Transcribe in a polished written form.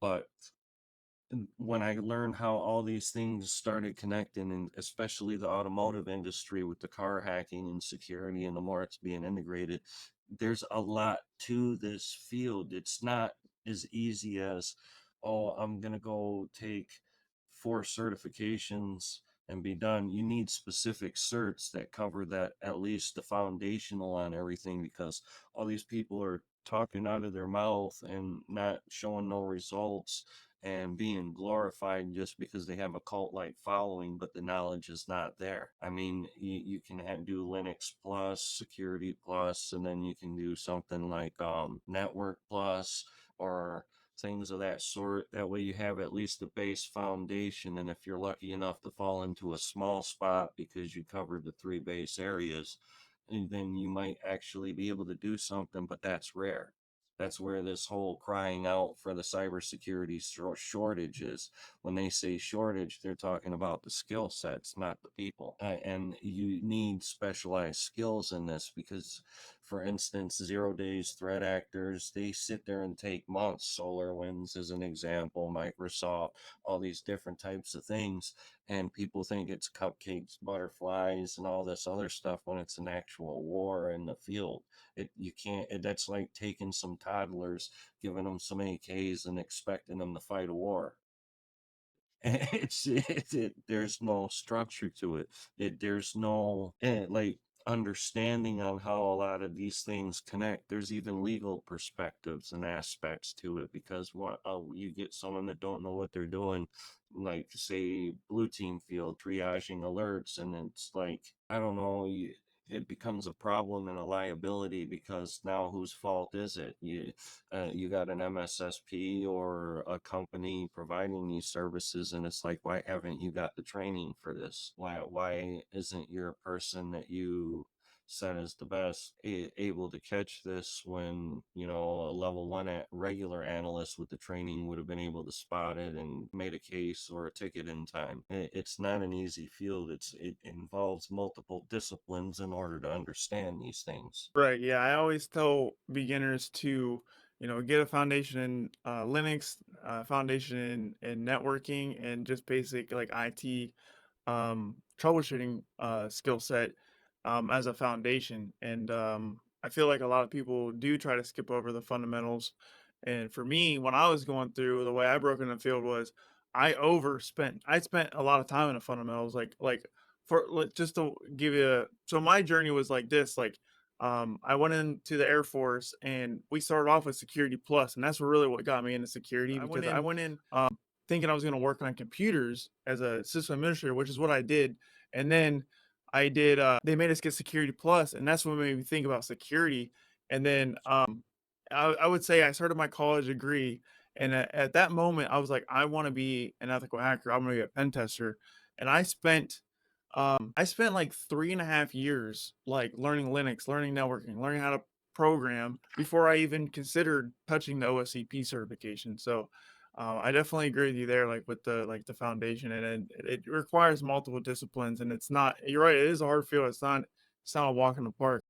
But when I learned how all these things started connecting, and especially the automotive industry with the car hacking and security, and the more it's being integrated, there's a lot to this field. It's not as easy as, oh, I'm going to go take 4 certifications and be done. You need specific certs that cover that, at least the foundational on everything, because all these people are talking out of their mouth and not showing no results and being glorified just because they have a cult like following, but the knowledge is not there. I mean, you can do Linux plus, security plus, and then you can do something like network plus or things of that sort. That way, you have at least a base foundation. And if you're lucky enough to fall into a small spot because you covered the 3 base areas, and then you might actually be able to do something, but that's rare. That's where this whole crying out for the cybersecurity shortage is. When they say shortage, they're talking about the skill sets, not the people. And you need specialized skills in this because, for instance, 0 days threat actors, they sit there and take months. SolarWinds is an example, Microsoft, all these different types of things. And people think it's cupcakes, butterflies, and all this other stuff when it's an actual war in the field. You can't, that's like taking some toddlers, giving them some AKs and expecting them to fight a war. There's no structure to it. There's no like understanding on how a lot of these things connect. There's even legal perspectives and aspects to it, because what you get someone that don't know what they're doing, like say blue team field triaging alerts, and it's like, I don't know, it becomes a problem and a liability, because now whose fault is it? You got an MSSP or a company providing these services, and it's like, why haven't you got the training for this? Why isn't your person that you said is the best able to catch this, when a level one at regular analyst with the training would have been able to spot it and made a case or a ticket in time? It's not an easy field. It involves multiple disciplines in order to understand these things. Right. Yeah. I always tell beginners to, get a foundation in Linux, foundation in networking, and just basic like IT troubleshooting skill set as a foundation. And I feel like a lot of people do try to skip over the fundamentals. And for me, when I was going through, the way I broke in the field was I overspent. I spent a lot of time in the fundamentals, just to give you so my journey was like this, like I went into the Air Force and we started off with Security Plus, and that's really what got me into security because I went in thinking I was going to work on computers as a system administrator, which is what I did. And then I did, they made us get Security Plus, and that's what made me think about security. And then I would say I started my college degree. And at that moment, I was like, I want to be an ethical hacker. I'm going to be a pen tester. And I spent like 3.5 years like learning Linux, learning networking, learning how to program before I even considered touching the OSCP certification. So I definitely agree with you there, like with the foundation, and it requires multiple disciplines, and it's not. You're right. It is a hard field. It's not a walk in the park.